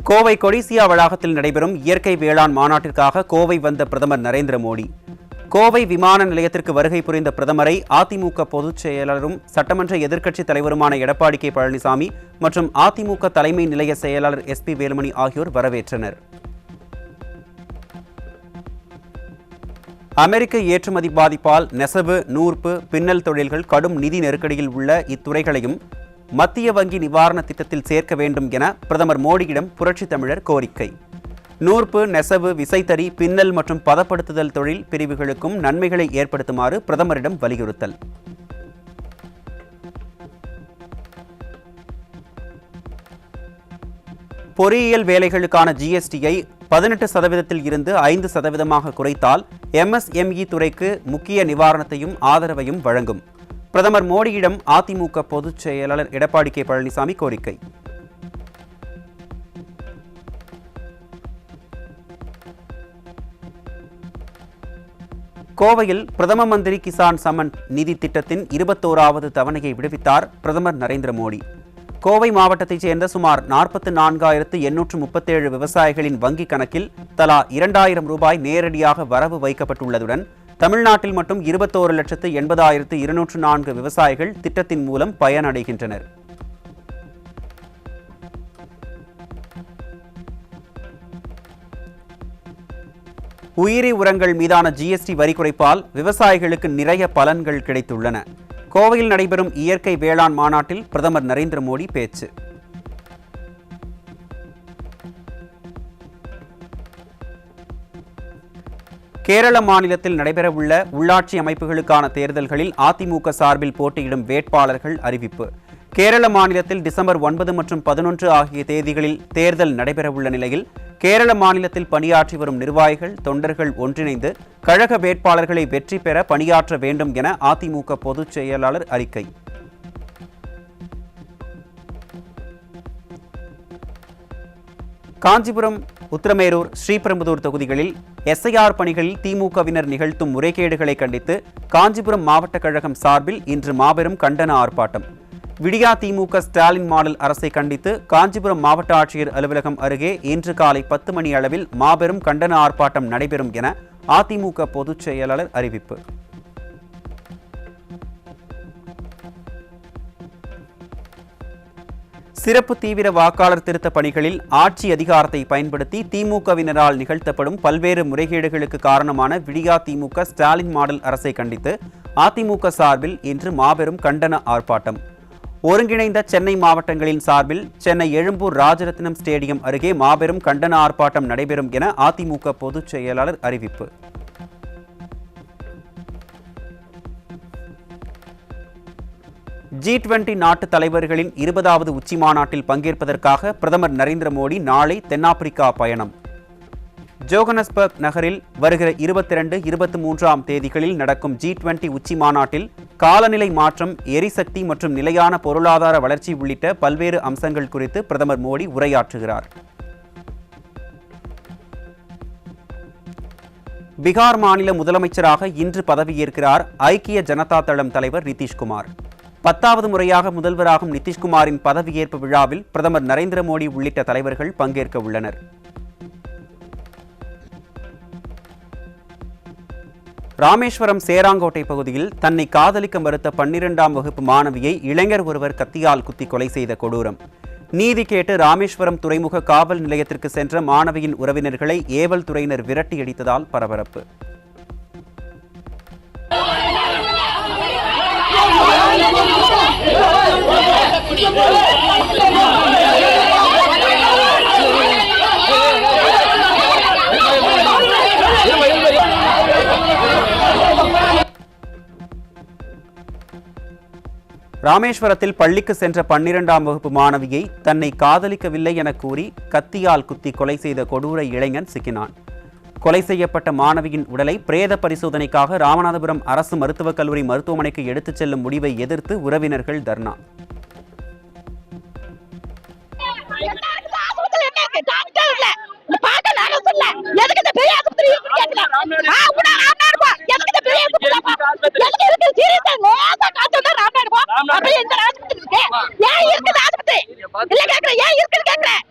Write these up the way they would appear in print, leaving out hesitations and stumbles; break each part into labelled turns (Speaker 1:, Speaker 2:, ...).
Speaker 1: கோவை கொடிசியா வளாகத்தில் நடைபெறும் இயற்கை வேளாண் மாநாட்டிற்காக கோவை வந்த பிரதமர் நரேந்திர மோடி. கோவை விமான நிலையத்திற்கு வருகை புரிந்த பிரதமரை அதிமுக பொதுச் செயலாளரும் சட்டமன்ற எதிர்க்கட்சித் தலைவருமான எடப்பாடி கே பழனிசாமி மற்றும் அதிமுக தலைமை நிலைய செயலாளர் SP வேலுமணி ஆகியோர் வரவேற்றனர். அமெரிக்க ஏற்றுமதி பாதிப்பால் நெசவு, நூற்பு, பின்னல் தொழில்கள் கடும் நிதி நெருக்கடியில் உள்ள இத்துறைகளையும் மத்திய வங்கி நிவாரண திட்டத்தில் சேர்க்க வேண்டும் என பிரதமர் மோடியிடம் புரட்சித் தமிழர் கோரிக்கை. நூற்பு, நெசவு, விசைத்தறி, பின்னல் மற்றும் பதப்படுத்துதல் தொழில் பிரிவுகளுக்கும் நன்மைகளை ஏற்படுத்துமாறு பிரதமரிடம் வலியுறுத்தல். பொறியியல் வேலைகளுக்கான GSTயை 18% இருந்து 5% குறைத்தால் MSME துறைக்கு முக்கிய நிவாரணத்தையும் ஆதரவையும் வழங்கும். பிரதமர் மோடியிடம் அதிமுக பொதுச் செயலாளர் எடப்பாடி கே பழனிசாமி கோரிக்கை. கோவையில் பிரதம மந்திரி கிசான் சம்மன் நிதி திட்டத்தின் 21வது தவணையை விடுவித்தார் பிரதமர் நரேந்திர மோடி. கோவை மாவட்டத்தைச் சேர்ந்த சுமார் 44,837 விவசாயிகளின் வங்கிக் கணக்கில் தலா 2,000 ரூபாய் நேரடியாக வரவு வைக்கப்பட்டுள்ளதுடன் தமிழ்நாட்டில் மட்டும் 21,80,204 விவசாயிகள் திட்டத்தின் மூலம் பயனடைகின்றனர். உயிரி உரங்கள் மீதான GST வரி குறைப்பால் விவசாயிகளுக்கு நிறைய பலன்கள் கிடைத்துள்ளன. கோவையில் நடைபெறும் இயற்கை வேளாண் மாநாட்டில் பிரதமர் நரேந்திர மோடி பேச்சு. கேரள மாநிலத்தில் நடைபெறவுள்ள உள்ளாட்சி அமைப்புகளுக்கான தேர்தல்களில் அதிமுக சார்பில் போட்டியிடும் வேட்பாளர்கள் அறிவிப்பு. கேரள மாநிலத்தில் டிசம்பர் 9 மற்றும் 11 ஆகிய தேதிகளில் தேர்தல் நடைபெறவுள்ள நிலையில் கேரள மாநிலத்தில் பணியாற்றி வரும் நிர்வாகிகள், தொண்டர்கள் ஒன்றிணைந்து கழக வேட்பாளர்களை வெற்றி பெற பணியாற்ற வேண்டும் என அதிமுக பொதுச் செயலாளர் அறிக்கை. காஞ்சிபுரம், உத்திரமேரூர், ஸ்ரீபெரும்புதூர் தொகுதிகளில் SIR பணிகளில் திமுகவினர் நிகழ்த்தும் முறைகேடுகளை கண்டித்து காஞ்சிபுரம் மாவட்ட கழகம் சார்பில் இன்று மாபெரும் கண்டன ஆர்ப்பாட்டம். விடியா திமுக ஸ்டாலின் மாடல் அரசை கண்டித்து காஞ்சிபுரம் மாவட்ட ஆட்சியர் அலுவலகம் அருகே இன்று காலை 10 மணி அளவில் மாபெரும் கண்டன ஆர்ப்பாட்டம் நடைபெறும் என அதிமுக பொதுச் செயலாளர் அறிவிப்பு. சிறப்பு தீவிர வாக்காளர் திருத்த பணிகளில் ஆட்சி அதிகாரத்தை பயன்படுத்தி திமுகவினரால் நிகழ்த்தப்படும் பல்வேறு முறைகேடுகளுக்கு காரணமான விடியா திமுக ஸ்டாலின் மாடல் அரசை கண்டித்து அதிமுக சார்பில் இன்று மாபெரும் கண்டன ஆர்ப்பாட்டம். ஒருங்கிணைந்த சென்னை மாவட்டங்களின் சார்பில் சென்னை எழும்பூர் ராஜரத்னம் ஸ்டேடியம் அருகே மாபெரும் கண்டன ஆர்ப்பாட்டம் நடைபெறும் என அதிமுக பொதுச் செயலாளர் அறிவிப்பு. G20 நாட்டு தலைவர்களின் 20வது உச்சி மாநாட்டில் பங்கேற்பதற்காக பிரதமர் நரேந்திர மோடி நாளை தென்னாப்பிரிக்கா பயணம். ஜோகன்னஸ்பர்க் நகரில் வருகிற 22, 23ஆம் தேதிகளில் நடக்கும் G20 உச்சி மாநாட்டில் காலநிலை மாற்றம், எரிசக்தி மற்றும் நிலையான பொருளாதார வளர்ச்சி உள்ளிட்ட பல்வேறு அம்சங்கள் குறித்து பிரதமர் மோடி உரையாற்றுகிறார். பீகார் மாநில முதலமைச்சராக இன்று பதவியேற்கிறார் ஐக்கிய ஜனதா தளம் தலைவர் நிதிஷ்குமார். 10வது முறையாக முதல்வராகும் நிதிஷ்குமாரின் பதவியேற்பு விழாவில் பிரதமர் நரேந்திர மோடி உள்ளிட்ட தலைவர்கள் பங்கேற்க உள்ளனர். ராமேஸ்வரம் சேராங்கோட்டை பகுதியில் தன்னை காதலிக்க மறுத்த 12ஆம் வகுப்பு மாணவியை இளைஞர் ஒருவர் கத்தியால் குத்தி கொலை செய்த கொடூரம். நீதி கேட்டு ராமேஸ்வரம் துறைமுக காவல் நிலையத்திற்கு சென்ற மாணவியின் உறவினர்களை ஏவல் துறையினர் விரட்டியடித்ததால் பரபரப்பு. ராமேஸ்வரத்தில் பள்ளிக்கு சென்ற 12ஆம் வகுப்பு மாணவியை தன்னை காதலிக்கவில்லை என கூறி கத்தியால் குத்தி கொலை செய்த கொடூர இளைஞன் சிக்கினான். கொலை செய்யப்பட்ட மாணவியின் உடலை பிரேத பரிசோதனைக்காக ராமநாதபுரம் அரசு மருத்துவக் கல்லூரி மருத்துவமனைக்கு எடுத்துச் செல்லும் முடிவை எதிர்த்து உறவினர்கள் தர்ணா.
Speaker 2: இல்ல கேக்குறேன் ஏன் இருக்குன்னு கேக்குறேன்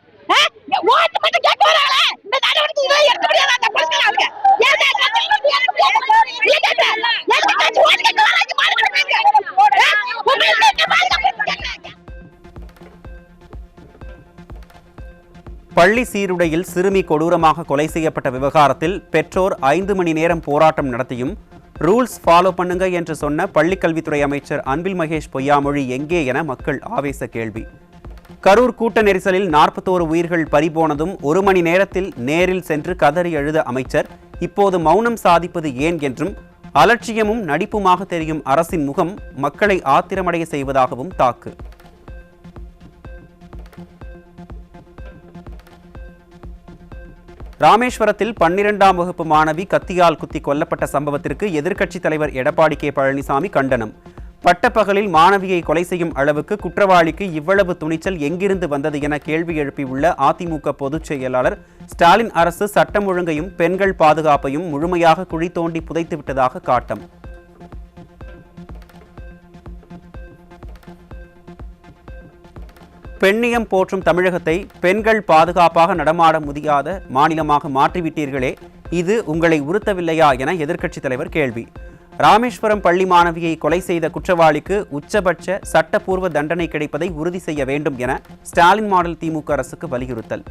Speaker 1: பள்ளி சீருடையில் சிறுமி கொடூரமாக கொலை செய்யப்பட்ட விவகாரத்தில் பெற்றோர் 5 மணி நேரம் போராட்டம் நடத்தியும் ரூல்ஸ் ஃபாலோ பண்ணுங்க என்று சொன்ன பள்ளிக்கல்வித்துறை அமைச்சர் அன்பில் மகேஷ் பொய்யாமொழி எங்கே என மக்கள் ஆவேச கேள்வி. கரூர் கூட்ட நெரிசலில் 41 உயிர்கள் பறிபோனதும் 1 மணி நேரத்தில் நேரில் சென்று கதறி எழுத அமைச்சர் இப்போது மௌனம் சாதிப்பது ஏன் என்றும் அலட்சியமும் நடிப்புமாக தெரியும் அரசின் முகம் மக்களை ஆத்திரமடைய செய்வதாகவும் தாக்கு. ராமேஸ்வரத்தில் 12ஆம் வகுப்பு மாணவி கத்தியால் குத்தி கொல்லப்பட்ட சம்பவத்திற்கு எதிர்க்கட்சித் தலைவர் எடப்பாடி கே பழனிசாமி கண்டனம். பட்டப்பகலில் மாணவியை கொலை செய்யும் அளவுக்கு குற்றவாளிக்கு இவ்வளவு துணிச்சல் எங்கிருந்து வந்தது என கேள்வி எழுப்பியுள்ள அதிமுக பொதுச் செயலாளர் ஸ்டாலின் அரசு சட்டம் ஒழுங்கையும் பெண்கள் பாதுகாப்பையும் முழுமையாக குழி தோண்டி புதைத்துவிட்டதாக காட்டம். பெண்ணியம் போற்றும் தமிழகத்தை பெண்கள் பாதுகாப்பாக நடமாட முடியாத மாநிலமாக மாற்றிவிட்டீர்களே, இது உங்களை உறுத்தவில்லையா என எதிர்க்கட்சித் தலைவர் கேள்வி. ராமேஸ்வரம் பள்ளி மாணவியை கொலை செய்த குற்றவாளிக்கு உச்சபட்ச சட்டப்பூர்வ தண்டனை கிடைப்பதை உறுதி செய்ய வேண்டும் என ஸ்டாலின் மாடல் திமுக அரசுக்கு வலியுறுத்தல்.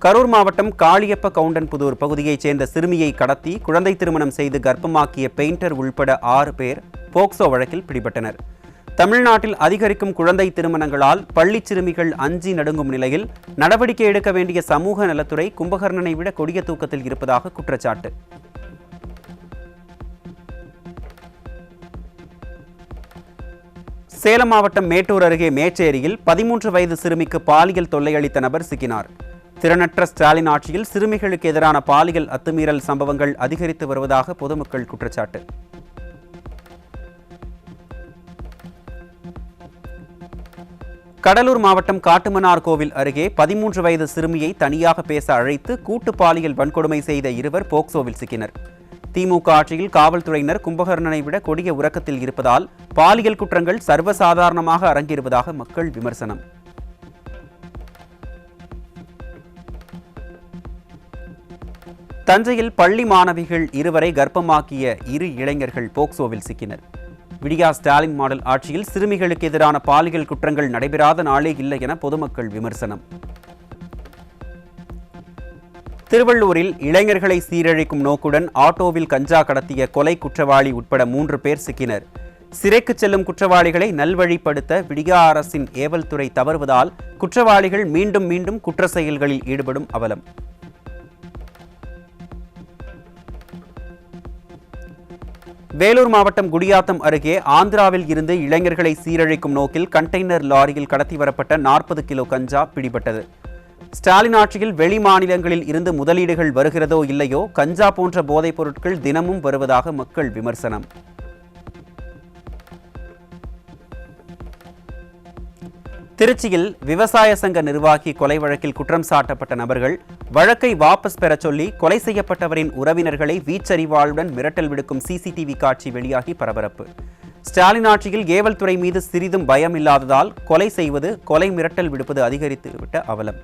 Speaker 1: கரூர் மாவட்டம் காளியப்ப கவுண்டன்புதூர் பகுதியைச் சேர்ந்த சிறுமியை கடத்தி குழந்தை திருமணம் செய்து கர்ப்பமாக்கிய பெயிண்டர் உள்பட 6 பேர் போக்சோ வழக்கில் பிடிபட்டனர். தமிழ்நாட்டில் அதிகரிக்கும் குழந்தை திருமணங்களால் பள்ளி சிறுமிகள் அஞ்சி நடுங்கும் நிலையில் நடவடிக்கை எடுக்க வேண்டிய சமூக நலத்துறை கும்பகர்ணனை விட கொடிய தூக்கத்தில் இருப்பதாக குற்றச்சாட்டு. சேலம் மாவட்டம் மேட்டூர் அருகே மேச்சேரியில் 13 வயது சிறுமிக்கு பாலியல் தொல்லை அளித்த நபர் சிக்கினார். திறனற்ற ஸ்டாலின் ஆட்சியில் சிறுமிகளுக்கு எதிரான பாலியல் அத்துமீறல் சம்பவங்கள் அதிகரித்து வருவதாக பொதுமக்கள் குற்றச்சாட்டு. கடலூர் மாவட்டம் காட்டுமன்னார் கோவில் அருகே 13 வயது சிறுமியை தனியாக பேச அழைத்து கூட்டு பாலியல் வன்கொடுமை செய்த 2 போக்சோவில் சிக்கினர். திமுக ஆட்சியில் காவல்துறையினர் கும்பகர்ணனை விட கொடிய உறக்கத்தில் இருப்பதால் பாலியல் குற்றங்கள் சர்வசாதாரணமாக அரங்கேறுவதாக மக்கள் விமர்சனம். தஞ்சையில் பள்ளி மாணவிகள் 2 வரை கர்ப்பமாக்கிய 2 இளைஞர்கள் போக்சோவில் சிக்கினர். விடியா ஸ்டாலின் மாடல் ஆட்சியில் சிறுமிகளுக்கு எதிரான பாலியல் குற்றங்கள் நடைபெறாத நாளே இல்லை என பொதுமக்கள் விமர்சனம். திருவள்ளூரில் இளைஞர்களை சீரழிக்கும் நோக்குடன் ஆட்டோவில் கஞ்சா கடத்திய கொலை குற்றவாளி உட்பட 3 பேர் சிக்கினர். சிறைக்கு செல்லும் குற்றவாளிகளை நல்வழிப்படுத்த விடியா அரசின் ஏவல்துறை தவறுவதால் குற்றவாளிகள் மீண்டும் மீண்டும் குற்ற செயல்களில் ஈடுபடும் அவலம். வேலூர் மாவட்டம் குடியாத்தம் அருகே ஆந்திராவில் இருந்து இளைஞர்களை சீரழிக்கும் நோக்கில் கண்டெய்னர் லாரியில் கடத்தி வரப்பட்ட 40 கிலோ கஞ்சா பிடிபட்டது. ஸ்டாலின் ஆட்சியில் வெளி மாநிலங்களில் இருந்து முதலீடுகள் வருகிறதோ இல்லையோ கஞ்சா போன்ற போதைப் பொருட்கள் தினமும் வருவதாக மக்கள் விமர்சனம். திருச்சியில் விவசாய சங்க நிர்வாகி கொலை வழக்கில் குற்றம் சாட்டப்பட்ட நபர்கள் வழக்கை வாபஸ் பெறச் சொல்லி கொலை செய்யப்பட்டவரின் உறவினர்களை வீச்சறிவாளுடன் மிரட்டல் விடுக்கும் சிசிடிவி காட்சி வெளியாகி பரபரப்பு. ஸ்டாலின் ஆட்சியில் ஏவல்துறை மீது சிறிதும் பயம் இல்லாததால் கொலை செய்வது, கொலை மிரட்டல் விடுப்பது அதிகரித்துவிட்ட அவலம்.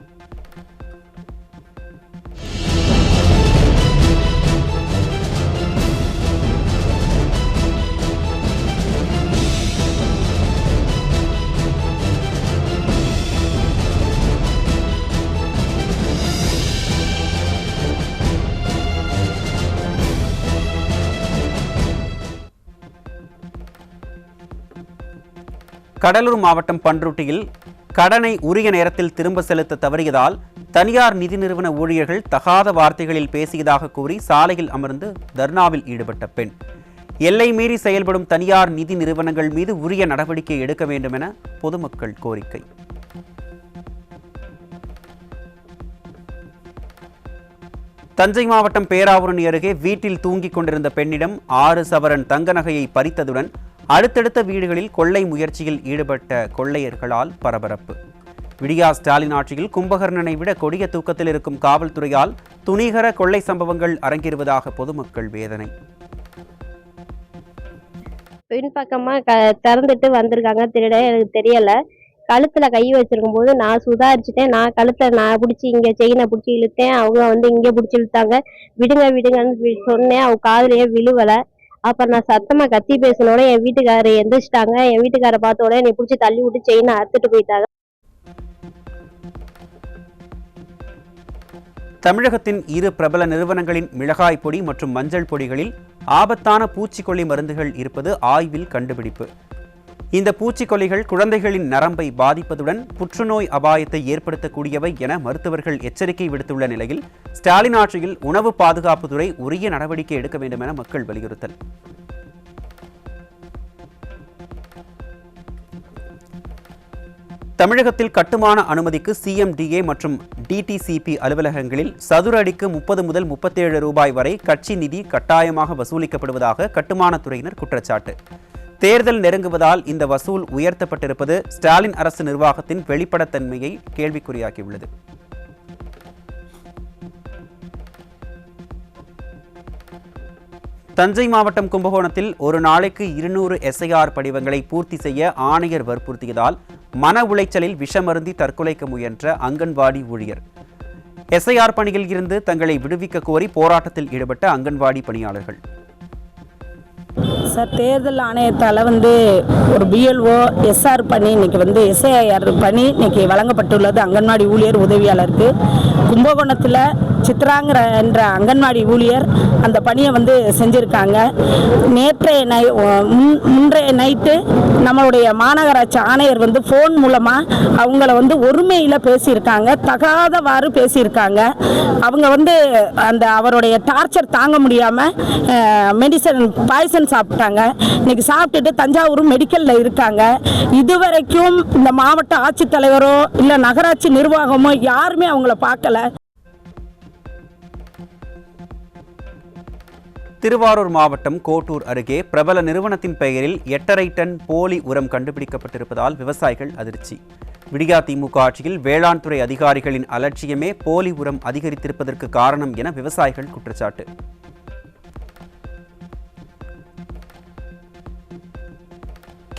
Speaker 1: கடலூர் மாவட்டம் பன்ருட்டியில் கடனை உரிய நேரத்தில் திரும்ப செலுத்த தவறியதால் தனியார் நிதி நிறுவன ஊழியர்கள் தகாத வார்த்தைகளில் பேசியதாக கூறி சாலையில் அமர்ந்து தர்ணாவில் ஈடுபட்ட பெண். எல்லை மீறி செயல்படும் தனியார் நிதி நிறுவனங்கள் மீது உரிய நடவடிக்கை எடுக்க வேண்டும் என பொதுமக்கள் கோரிக்கை. தஞ்சை மாவட்டம் பேராவூரணி அருகே வீட்டில் தூங்கிக் கொண்டிருந்த பெண்ணிடம் 6 சவரன் தங்க நகையை பறித்ததுடன் அடுத்தடுத்த வீடுகளில் கொள்ளை முயற்சியில் ஈடுபட்ட கொள்ளையர்களால் பரபரப்பு. விடியா ஸ்டாலின் ஆட்சியில் கும்பகர்ணனை விட கொடிய தூக்கத்தில் இருக்கும் காவல்துறையால் துணிகர கொள்ளை சம்பவங்கள் அரங்கேறுவதாக பொதுமக்கள் வேதனை.
Speaker 2: பின்பக்கமா திறந்துட்டு வந்திருக்காங்க திருட, எனக்கு தெரியல. கழுத்துல கை வச்சிருக்கும் போது நான் சுதாரிச்சுட்டேன். நான் கழுத்துல நான் பிடிச்சி இங்க செயினை பிடிச்சி இழுத்தேன். அவங்க வந்து இங்கே பிடிச்சி இழுத்தாங்க. விடுங்க விடுங்கன்னு சொன்னேன். அவங்க காதுலயே விழுவலை. அப்புறம் நான் சத்தமா கத்தி பேசினோட என் வீட்டுக்காரர் எந்திரிச்சிட்டாங்க. என் வீட்டுக்காரரை பார்த்தோட என்னை பிடிச்சி தள்ளி விட்டு செயினை அறுத்துட்டு போயிட்டாங்க.
Speaker 1: தமிழகத்தின் இரு பிரபல நிறுவனங்களின் மிளகாய் பொடி மற்றும் மஞ்சள் பொடிகளில் ஆபத்தான பூச்சிக்கொல்லி மருந்துகள் இருப்பது ஆய்வில் கண்டுபிடிப்பு. இந்த பூச்சிக்கொல்லிகள் குழந்தைகளின் நரம்பை பாதிப்பதுடன் புற்றுநோய் அபாயத்தை ஏற்படுத்தக்கூடியவை என மருத்துவர்கள் எச்சரிக்கை விடுத்துள்ள நிலையில் ஸ்டாலின் ஆட்சியில் உணவு பாதுகாப்புத்துறை உரிய நடவடிக்கை எடுக்க வேண்டும் என மக்கள் வலியுறுத்தல். தமிழகத்தில் கட்டுமான அனுமதிக்கு சிஎம்டிஏ மற்றும் டிடிசிபி அலுவலகங்களில் சதுர அடிக்கு 30 முதல் 37 ரூபாய் வரை கட்சி நிதி கட்டாயமாக வசூலிக்கப்படுவதாக கட்டுமானத்துறையினர் குற்றச்சாட்டு. தேர்தல் நெருங்குவதால் இந்த வசூல் உயர்த்தப்பட்டிருப்பது ஸ்டாலின் அரசு நிர்வாகத்தின் வெளிப்படைத்தன்மையை கேள்விக்குறியாக்கியுள்ளது. தஞ்சை மாவட்டம் கும்பகோணத்தில் ஒரு நாளைக்கு 200 எஸ்ஐஆர் படிவங்களை பூர்த்தி செய்ய ஆணையர் வற்புறுத்தியதால் மன உளைச்சலில் விஷமருந்தி தற்கொலைக்க முயன்ற அங்கன்வாடி ஊழியர். எஸ்ஐஆர் பணியில் இருந்து தங்களை விடுவிக்க கோரி போராட்டத்தில் ஈடுபட்ட அங்கன்வாடி பணியாளர்கள்.
Speaker 3: சார், தேர்தல் ஆணையத்தால் ஒரு பிஎல்ஓ எஸ்ஆர் பண்ணி இன்னைக்கு எஸ்ஐஆர் பண்ணி இன்னைக்கு வழங்கப்பட்டுள்ளது அங்கன்வாடி ஊழியர் உதவியாளருக்கு. கும்பகோணத்தில் சித்ராங்கிற என்ற அங்கன்வாடி ஊழியர் அந்த பணியை செஞ்சுருக்காங்க. முன்றைய நைட்டு நம்மளுடைய மாநகராட்சி ஆணையர் ஃபோன் மூலமாக அவங்கள ஒருமையில் பேசியிருக்காங்க, தகாதவாறு பேசியிருக்காங்க. அவங்க அந்த அவருடைய டார்ச்சர் தாங்க முடியாமல் பாய்சன் சாப்பிட்டாங்க. இன்னைக்கு சாப்பிட்டுட்டு தஞ்சாவூர் மெடிக்கலில் இருக்காங்க. இதுவரைக்கும் இந்த மாவட்ட ஆட்சித்தலைவரோ இல்லை நகராட்சி நிர்வாகமோ யாருமே அவங்கள பார்க்கல.
Speaker 1: திருவாரூர் மாவட்டம் கோட்டூர் அருகே பிரபல நிறுவனத்தின் பெயரில் 8.5 டன் போலி உரம் கண்டுபிடிக்கப்பட்டிருப்பதால் விவசாயிகள் அதிர்ச்சி. விடியா திமுக ஆட்சியில் வேளாண் துறை அதிகாரிகளின் அலட்சியமே போலி உரம் அதிகரித்திருப்பதற்கு காரணம் என விவசாயிகள் குற்றச்சாட்டு.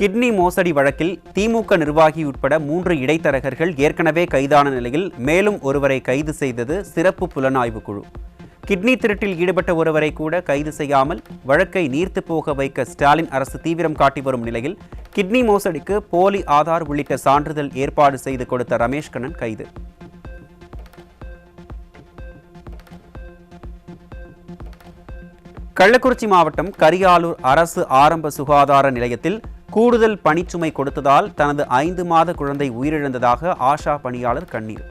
Speaker 1: கிட்னி மோசடி வழக்கில் திமுக நிர்வாகி உட்பட 3 இடைத்தரகர்கள் ஏற்கனவே கைதான நிலையில் மேலும் ஒருவரை கைது செய்தது சிறப்பு புலனாய்வு குழு. கிட்னி திருட்டில் ஈடுபட்ட ஒருவரை கூட கைது செய்யாமல் வழக்கை நீர்த்து போக வைக்க ஸ்டாலின் அரசு தீவிரம் காட்டி வரும் நிலையில் கிட்னி மோசடிக்கு போலி ஆதார் உள்ளிட்ட சான்றிதழ் ஏற்பாடு செய்து கொடுத்த ரமேஷ் கண்ணன் கைது. கள்ளக்குறிச்சி மாவட்டம் கரியாலூர் அரசு ஆரம்ப சுகாதார நிலையத்தில் கூடுதல் பணிச்சுமை கொடுத்ததால் தனது 5 மாத குழந்தை உயிரிழந்ததாக ஆஷா பணியாளர் கண்ணீர்.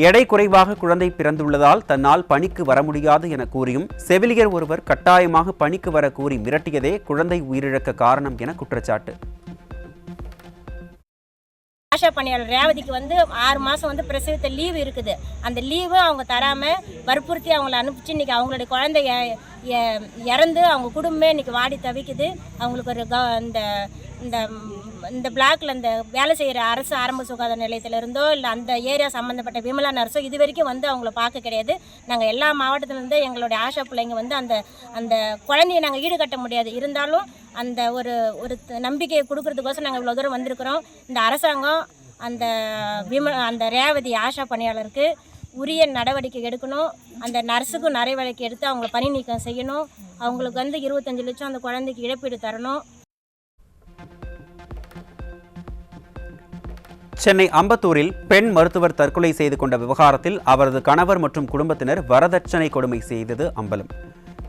Speaker 1: எடை குறைவாக குழந்தை பிறந்துள்ளதால் தன்னால் பணிக்கு வர முடியாது என கூறியும் செவிலியர் ஒருவர் கட்டாயமாக பணிக்கு வர கூறி மிரட்டியதே குழந்தை உயிரிழக்க காரணம் என குற்றச்சாட்டு.
Speaker 4: ஆஷா பணியாளர் ரேவதிக்கு 6 மாதம் பிரசவத்தை லீவு இருக்குது. அந்த லீவு அவங்க தராமல் வற்புறுத்தி அவங்கள அனுப்பிச்சு இன்றைக்கி அவங்களுடைய குழந்தை இறந்து அவங்க குடும்பமே இன்றைக்கி வாடி தவிக்குது. அவங்களுக்கு ஒரு இந்த பிளாக்ல இந்த வேலை செய்கிற அரசு ஆரம்ப சுகாதார நிலையத்தில் இருந்தோ இல்லை அந்த ஏரியா சம்மந்தப்பட்ட விமலா நர்ஸோ இது வரைக்கும் அவங்கள பார்க்க கிடையாது. நாங்கள் எல்லா மாவட்டத்திலேருந்து எங்களுடைய ஆஷா பிள்ளைங்க அந்த அந்த குழந்தையை நாங்கள் ஈடுகட்ட முடியாது. இருந்தாலும் அந்த ஒரு நம்பிக்கையை கொடுக்கறதுக்கோசம் நாங்கள் இவ்வளோ தூரம் வந்திருக்கிறோம். இந்த அரசாங்கம் அந்த ரேவதி ஆஷா பணியாளருக்கு உரிய நடவடிக்கை எடுக்கணும். அந்த நர்ஸுக்கும் நடவடிக்கை எடுத்து அவங்கள பணி நீக்கம் செய்யணும். அவங்களுக்கு 25 லட்சம் அந்த குழந்தைக்கு இழப்பீடு தரணும்.
Speaker 1: சென்னை அம்பத்தூரில் பெண் மருத்துவர் தற்கொலை செய்து கொண்ட விவகாரத்தில் அவரது கணவர் மற்றும் குடும்பத்தினர் வரதட்சணை கொடுமை செய்தது அம்பலம்.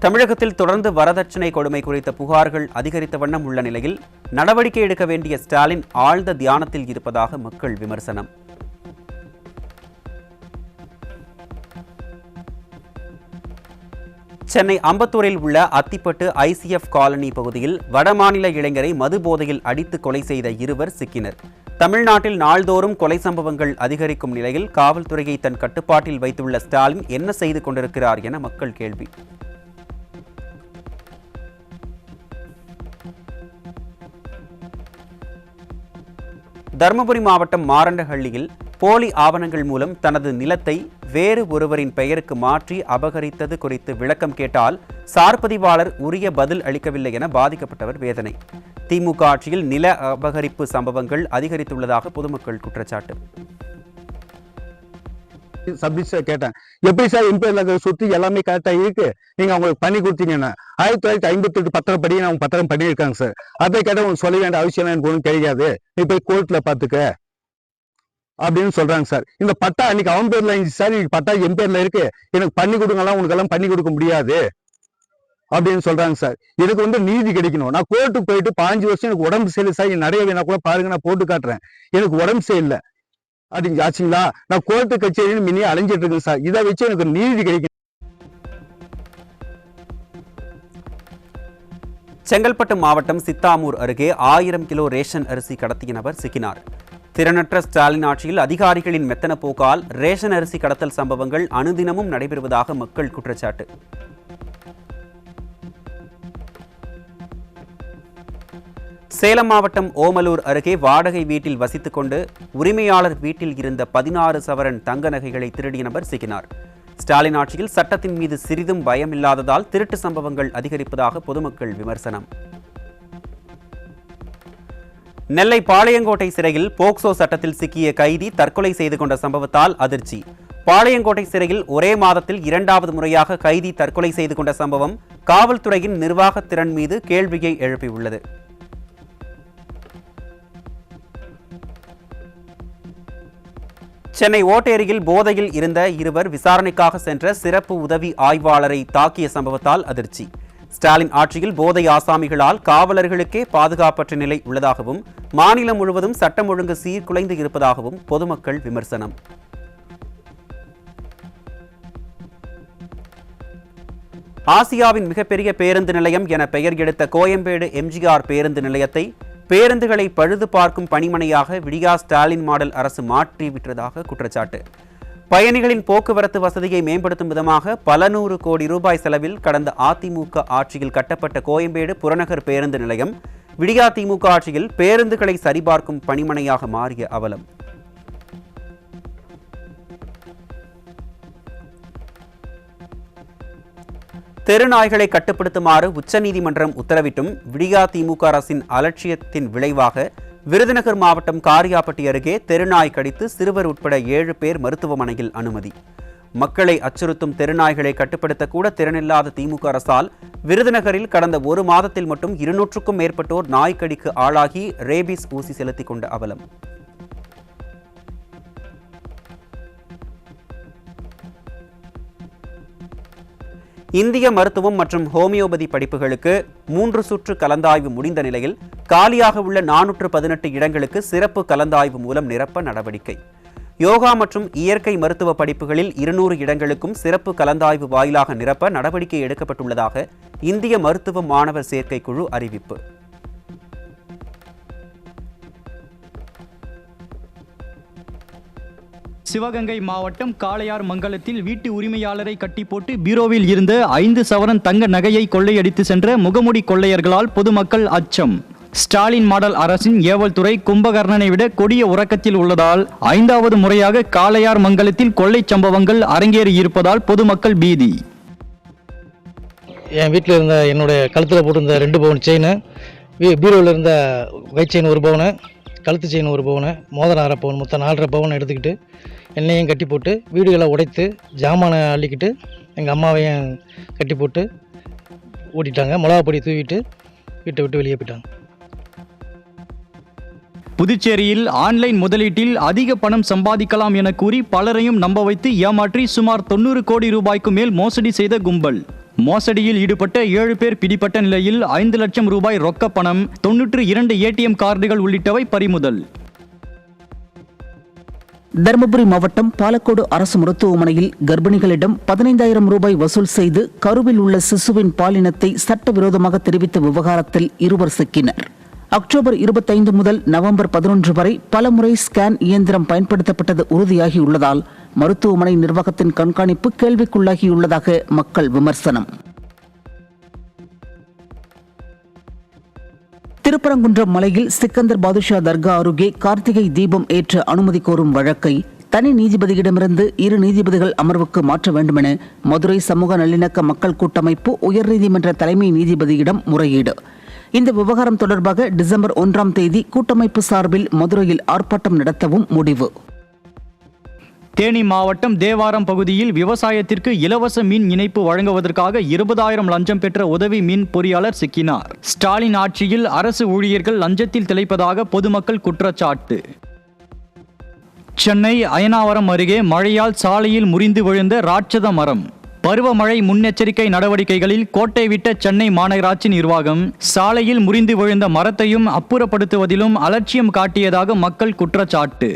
Speaker 1: தமிழகத்தில் தொடர்ந்து வரதட்சணை கொடுமை குறித்த புகார்கள் அதிகரித்த வண்ணம் உள்ள நிலையில் நடவடிக்கை எடுக்க வேண்டிய ஸ்டாலின் ஆழ்ந்த தியானத்தில் இருப்பதாக மக்கள் விமர்சனம். சென்னை அம்பத்தூரில் உள்ள அத்திப்பட்டு ICF காலனி பகுதியில் வடமாநில இளைஞரை மது போதையில் அடித்து கொலை செய்த 2 சிக்கினர். தமிழ்நாட்டில் நாள்தோறும் கொலை சம்பவங்கள் அதிகரிக்கும் நிலையில் காவல்துறையை தன் கட்டுப்பாட்டில் வைத்துள்ள ஸ்டாலின் என்ன செய்து கொண்டிருக்கிறார் என மக்கள் கேள்வி. தருமபுரி மாவட்டம் மாரண்டஹள்ளியில் போலி ஆவணங்கள் மூலம் தனது நிலத்தை வேறு ஒருவரின் பெயருக்கு மாற்றி அபகரித்தது குறித்து விளக்கம் கேட்டால் சார்பதிவாளர் உரிய பதில் அளிக்கவில்லை என பாதிக்கப்பட்டவர் வேதனை. திமுக ஆட்சியில் நில அபகரிப்பு சம்பவங்கள் அதிகரித்துள்ளதாக பொதுமக்கள் குற்றச்சாட்டு.
Speaker 5: கேட்டேன், எப்படி சார் எம்பி சுத்தி எல்லாமே கரெக்டா இருக்கு, நீங்க அவங்களுக்கு பண்ணி கொடுத்தீங்கன்னா 1958 பத்திரப்படி அவங்க பத்திரம் பண்ணியிருக்காங்க சார். அதை கேட்ட உங்களுக்கு சொல்ல வேண்டிய அவசியம் எனக்கு ஒன்றும் கிடையாது, நீ போய் கோர்ட்ல பாத்துக்க. அப்படின்னு சொல்றாங்க சார். இந்த பட்டா அன்னைக்கு அவன் பேர்ல இருந்துச்சு சார், இன்னைக்கு பட்டா என் பேர்ல இருக்கு, எனக்கு பண்ணி கொடுங்கலாம், உனக்கு எல்லாம் பண்ணி கொடுக்க முடியாது அப்படின்னு சொல்றாங்க சார். எனக்கு வந்து நீதி கிடைக்கணும். நான் கோர்ட்டுக்கு போயிட்டு 5 வருஷம் எனக்கு உடம்பு சரியில்லை சார், நிறைய வேணா கூட பாருங்க, நான் போட்டு காட்டுறேன், எனக்கு உடம்பு சரியில்லை அப்படின்னு ஆச்சுங்களா, நான் கோர்ட்டு கச்சேரின்னு மினி அலைஞ்சிட்டு இருக்கேன் சார். இதை வச்சு எனக்கு நீதி கிடைக்கும்.
Speaker 1: செங்கல்பட்டு மாவட்டம் சித்தாமூர் அருகே 1000 கிலோ ரேஷன் அரிசி கடத்திய நபர் சிக்கினார். திறனற்ற ஸ்டாலின் ஆட்சியில் அதிகாரிகளின் மெத்தன போக்கால் ரேஷன் அரிசி கடத்தல் சம்பவங்கள் அனுதினமும் நடைபெறுவதாக மக்கள் குற்றச்சாட்டு. சேலம் மாவட்டம் ஓமலூர் அருகே வாடகை வீட்டில் வசித்துக் கொண்டு உரிமையாளர் வீட்டில் இருந்த 16 சவரன் தங்க நகைகளை திருடிய நபர் சிக்கினார். ஸ்டாலின் ஆட்சியில் சட்டத்தின் மீது சிறிதும் பயம் இல்லாததால் திருட்டு சம்பவங்கள் அதிகரிப்பதாக பொதுமக்கள் விமர்சனம். நெல்லை பாளையங்கோட்டை சிறையில் போக்சோ சட்டத்தில் சிக்கிய கைதி தற்கொலை செய்து கொண்ட சம்பவத்தால் அதிர்ச்சி. பாளையங்கோட்டை சிறையில் ஒரே மாதத்தில் 2வது முறையாக கைதி தற்கொலை செய்து கொண்ட சம்பவம் காவல்துறையின் நிர்வாக திறன் மீது கேள்வியை எழுப்பியுள்ளது. சென்னை ஓட்டேரியில் போதையில் இருந்த இருவர் விசாரணைக்காக சென்ற சிறப்பு உதவி ஆய்வாளரை தாக்கிய சம்பவத்தால் அதிர்ச்சி. ஸ்டாலின் ஆட்சியில் போதை ஆசாமிகளால் காவலர்களுக்கே பாதுகாப்பற்ற நிலை உள்ளதாகவும் மாநிலம் முழுவதும் சட்டம் ஒழுங்கு சீர்குலைந்து இருப்பதாகவும் பொதுமக்கள் விமர்சனம். ஆசியாவின் மிகப்பெரிய பேருந்து நிலையம் என பெயர் எடுத்த கோயம்பேடு எம்ஜிஆர் பேருந்து நிலையத்தை பேருந்துகளை பழுது பார்க்கும் பணிமனையாக விடியா ஸ்டாலின் மாடல் அரசு மாற்றிவிட்டதாக குற்றச்சாட்டு. பயணிகளின் போக்குவரத்து வசதியை மேம்படுத்தும் விதமாக பல 100 கோடி ரூபாய் செலவில் கடந்த அதிமுக ஆட்சியில் கட்டப்பட்ட கோயம்பேடு புறநகர் பேருந்து நிலையம் விடியா திமுக ஆட்சியில் பேருந்துகளை சரிபார்க்கும் பணிமனையாக மாறிய அவலம். தெருநாய்களை கட்டுப்படுத்துமாறு உச்சநீதிமன்றம் உத்தரவிட்டும் விடியா திமுக அரசின் அலட்சியத்தின் விளைவாக விருதுநகர் மாவட்டம் காரியாபட்டி அருகே தெருநாய் கடித்து சிறுவர் உட்பட 7 பேர் மருத்துவமனையில் அனுமதி. மக்களை அச்சுறுத்தும் தெருநாய்களை கட்டுப்படுத்த கூட திறனில்லாத திமுக அரசால் விருதுநகரில் கடந்த 1 மாதத்தில் மட்டும் 200க்கும் மேற்பட்டோர் நாய்க்கடிக்கு ஆளாகி ரேபிஸ் ஊசி செலுத்திக் கொண்ட அவலம். இந்திய மருத்துவம் மற்றும் ஹோமியோபதி படிப்புகளுக்கு 3 சுற்று கலந்தாய்வு முடிந்த நிலையில் காலியாக உள்ள 418 இடங்களுக்கு சிறப்பு கலந்தாய்வு மூலம் நிரப்ப நடவடிக்கை. யோகா மற்றும் இயற்கை மருத்துவ படிப்புகளில் 200 இடங்களுக்கும் சிறப்பு கலந்தாய்வு வாயிலாக நிரப்ப நடவடிக்கை எடுக்கப்பட்டுள்ளதாக இந்திய மருத்துவ மாணவர் சேர்க்கை குழு அறிவிப்பு.
Speaker 6: சிவகங்கை மாவட்டம் காளையார் மங்கலத்தில் வீட்டு உரிமையாளரை கட்டி போட்டு பீரோவில் இருந்த 5 சவரன் தங்க நகையை கொள்ளையடித்து சென்ற முகமூடி கொள்ளையர்களால் பொதுமக்கள் அச்சம். ஸ்டாலின் மாடல் அரசின் ஏவல் துறை கும்பகர்ணனை விட கொடிய உறக்கத்தில் உள்ளதால் 5வது முறையாக காளையார் மங்கலத்தில் கொள்ளை சம்பவங்கள் அரங்கேறி இருப்பதால் பொதுமக்கள் பீதி.
Speaker 7: என் வீட்டில் இருந்த என்னுடைய கழுத்தில் போட்டிருந்த 2 பவுன் செயின், பீரோவில் இருந்த ஒயிட் செயின் 1 பவுனு, கழுத்து செயின் 1 பவுனு, மோதிரம் 1/2 பவுன், மொத்தம் 4.5 பவுன் எடுத்துக்கிட்டு என்னையும் கட்டி போட்டு வீடுகளை உடைத்து ஜாமானை அள்ளிக்கிட்டு எங்கள் அம்மாவையும் கட்டி போட்டு ஓட்டிட்டாங்க. மிளகா பொடி தூவிட்டு வீட்டை விட்டு வெளியே போயிட்டாங்க.
Speaker 6: புதுச்சேரியில் ஆன்லைன் முதலீட்டில் அதிக பணம் சம்பாதிக்கலாம் என கூறி பலரையும் நம்ப வைத்து ஏமாற்றி சுமார் 90 கோடி ரூபாய்க்கு மேல் மோசடி செய்த கும்பல். மோசடியில் ஈடுபட்ட 7 பேர் பிடிபட்ட நிலையில் 5 லட்சம் ரூபாய் ரொக்க பணம், 92 ATM கார்டுகள் உள்ளிட்டவை பறிமுதல்.
Speaker 8: தருமபுரி மாவட்டம் பாலக்கோடு அரசு மருத்துவமனையில் கர்ப்பிணிகளிடம் 15,000 ரூபாய் வசூல் செய்து கருவில் உள்ள சிசுவின் பாலினத்தை சட்டவிரோதமாக தெரிவித்த விவகாரத்தில் 2 சிக்கினர். அக்டோபர் 25 முதல் நவம்பர் 11 வரை பலமுறை ஸ்கேன் இயந்திரம் பயன்படுத்தப்பட்டது உறுதியாகியுள்ளதால் மருத்துவமனை நிர்வாகத்தின் கண்காணிப்பு கேள்விக்குள்ளாகியுள்ளதாக மக்கள் விமர்சனம். திருப்பரங்குன்றம் மலையில் சிக்கந்தர் பாதுஷா தர்கா அருகே கார்த்திகை தீபம் ஏற்ற அனுமதி கோரும் வழக்கை தனி நீதிபதியிடமிருந்து 2 நீதிபதிகள் அமர்வுக்கு மாற்ற வேண்டுமென மதுரை சமூக நல்லிணக்க மக்கள் கூட்டமைப்பு உயர்நீதிமன்ற தலைமை நீதிபதியிடம் முறையீடு. இந்த விவகாரம் தொடர்பாக டிசம்பர் 1ஆம் தேதி கூட்டமைப்பு சார்பில் மதுரையில் ஆர்ப்பாட்டம் நடத்தவும் முடிவு.
Speaker 6: தேனி மாவட்டம் தேவாரம் பகுதியில் விவசாயத்திற்கு இலவச மின் இணைப்பு வழங்குவதற்காக 20,000 லஞ்சம் பெற்ற உதவி மின் பொறியாளர் சிக்கினார். ஸ்டாலின் ஆட்சியில் அரசு ஊழியர்கள் லஞ்சத்தில் திளைப்பதாக பொதுமக்கள் குற்றச்சாட்டு. சென்னை அயனாவரம் அருகே மழையால் சாலையில் முறிந்து விழுந்த ராட்சத மரம். பருவமழை முன்னெச்சரிக்கை நடவடிக்கைகளில் கோட்டை விட்ட சென்னை மாநகராட்சி நிர்வாகம் சாலையில் முறிந்து விழுந்த மரத்தையும் அப்புறப்படுத்துவதிலும் அலட்சியம் காட்டியதாக மக்கள் குற்றச்சாட்டு.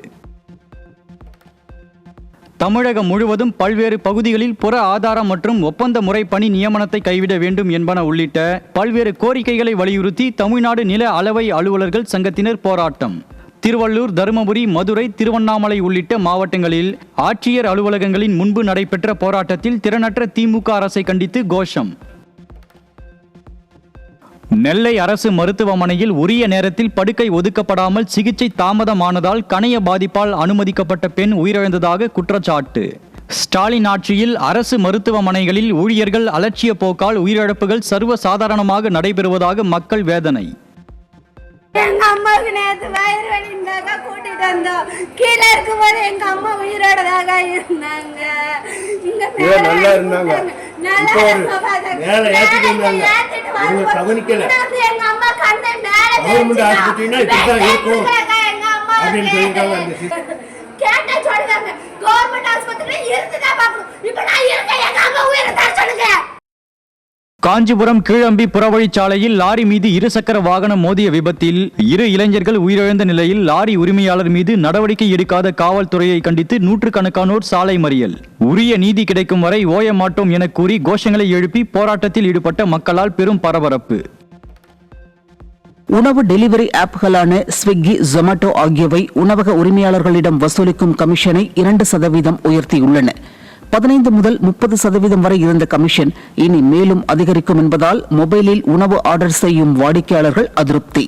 Speaker 6: தமிழகம் முழுவதும் பல்வேறு பகுதிகளில் புற ஆதாரம் மற்றும் ஒப்பந்த முறை பணி நியமனத்தை கைவிட வேண்டும் என்பன உள்ளிட்ட பல்வேறு கோரிக்கைகளை வலியுறுத்தி தமிழ்நாடு நில அளவை அலுவலர்கள் சங்கத்தினர் போராட்டம். திருவள்ளூர், தருமபுரி, மதுரை, திருவண்ணாமலை உள்ளிட்ட மாவட்டங்களில் ஆட்சியர் அலுவலகங்களின் முன்பு நடைபெற்ற போராட்டத்தில் திறனற்ற திமுக அரசை கண்டித்து கோஷம். நெல்லை அரசு மருத்துவமனையில் உரிய நேரத்தில் படுக்கை ஒதுக்கப்படாமல் சிகிச்சை தாமதமானதால் கணைய பாதிப்பால் அனுமதிக்கப்பட்ட பெண் உயிரிழந்ததாக குற்றச்சாட்டு. ஸ்டாலின் ஆட்சியில் அரசு மருத்துவமனைகளில் ஊழியர்கள் அலட்சிய போக்கால் உயிரிழப்புகள் சர்வசாதாரணமாக நடைபெறுவதாக மக்கள் வேதனை.
Speaker 9: எங்க அம்மாவுக்கு நேற்று வயிறு வலிந்தாக கூட்டிட்டு வந்தோம். கீழே இருக்கும்போது எங்க அம்மா உயிரோடதாக இருந்தாங்க. நல்லா இருந்தாங்க. எங்க அம்மா கண்ணை கேட்ட சொல்லுங்க. கவர்மெண்ட் ஆஸ்பத்திரி இருந்துதான் பார்க்கணும். இப்ப நான் இருக்கேன். எங்க அம்மா உயிரை தர சொல்லுங்க.
Speaker 6: காஞ்சிபுரம் கீழம்பி புறவழிச்சாலையில் லாரி மீது இருசக்கர வாகனம் மோதிய விபத்தில் 2 இளைஞர்கள் உயிரிழந்த நிலையில் லாரி உரிமையாளர் மீது நடவடிக்கை எடுக்காத காவல்துறையை கண்டித்து நூற்றுக்கணக்கானோர் சாலை மறியல். உரிய நீதி கிடைக்கும் வரை ஓய மாட்டோம் என கூறி கோஷங்களை எழுப்பி போராட்டத்தில் ஈடுபட்ட மக்களால் பெரும் பரபரப்பு.
Speaker 8: உணவு டெலிவரி ஆப்களான ஸ்விக்கி, ஜொமேட்டோ ஆகியவை உணவக உரிமையாளர்களிடம் வசூலிக்கும் கமிஷனை 2% உயர்த்தியுள்ளன. 15 முதல் 30% வரை இருந்த கமிஷன் இனி மேலும் அதிகரிக்கும் என்பதால் மொபைலில் உணவு ஆர்டர் செய்யும் வாடிக்கையாளர்கள் அதிருப்தி.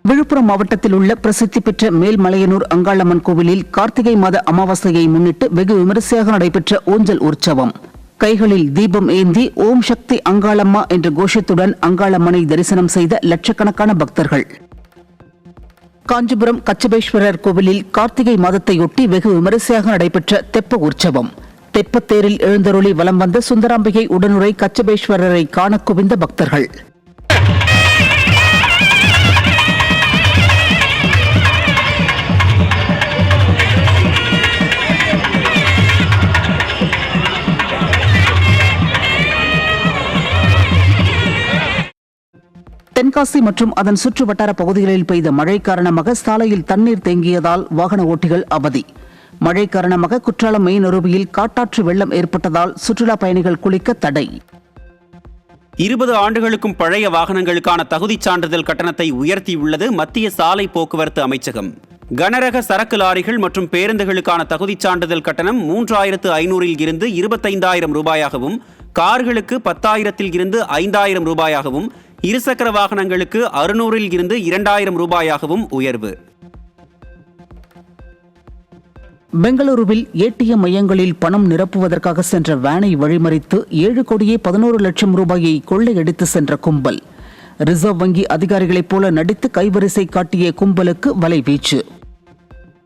Speaker 8: விழுப்புரம் மாவட்டத்தில் உள்ள பிரசித்தி பெற்ற மேல்மலையனூர் அங்காளம்மன் கோவிலில் கார்த்திகை மாத அமாவாசையை முன்னிட்டு வெகு விமரிசையாக நடைபெற்ற ஊஞ்சல் உற்சவம். கைகளில் தீபம் ஏந்தி ஓம் சக்தி அங்காளம்மா என்ற கோஷத்துடன் அங்காளம்மனை தரிசனம் செய்த லட்சக்கணக்கான பக்தர்கள். காஞ்சிபுரம் கச்சபேஸ்வரர் கோவிலில் கார்த்திகை மாதத்தையொட்டி வெகு விமரிசையாக நடைபெற்ற தெப்ப உற்சவம். தெப்பத்தேரில் எழுந்தருளி வலம் வந்த சுந்தராம்பிகை உடனுரை கச்சபேஸ்வரரை காண குவிந்த பக்தர்கள். தென்காசி மற்றும் அதன் சுற்று வட்டார பகுதிகளில் பெய்த மழை காரணமாக சாலையில் தண்ணீர் தேங்கியதால் வாகன ஓட்டிகள் அவதி. மழை காரணமாக குற்றாலம் மெயின் அருவியில் காட்டாற்று வெள்ளம் ஏற்பட்டதால் சுற்றுலா பயணிகள் குளிக்க தடை.
Speaker 1: 20 ஆண்டுகளுக்கும் பழைய வாகனங்களுக்கான தகுதிச் சான்றிதழ் கட்டணத்தை உயர்த்தியுள்ளது மத்திய சாலை போக்குவரத்து அமைச்சகம். கனரக சரக்கு லாரிகள் மற்றும் பேருந்துகளுக்கான தகுதிச் சான்றிதழ் கட்டணம் 3500 இருந்து 25,000 ரூபாயாகவும், கார்களுக்கு 10,000 இருந்து 5,000 ரூபாயாகவும், இருசக்கர வாகனங்களுக்கு 600 இருந்து 2,000 ரூபாயாகவும் உயர்வு.
Speaker 8: பெங்களூருவில் ஏடிஎம் மையங்களில் பணம் நிரப்புவதற்காக சென்ற வேனை வழிமறித்து 7,11,00,000 ரூபாயை கொள்ளையடித்து சென்ற கும்பல். ரிசர்வ் வங்கி அதிகாரிகளைப் போல நடித்து கைவரிசை காட்டிய கும்பலுக்கு வலைவீச்சு.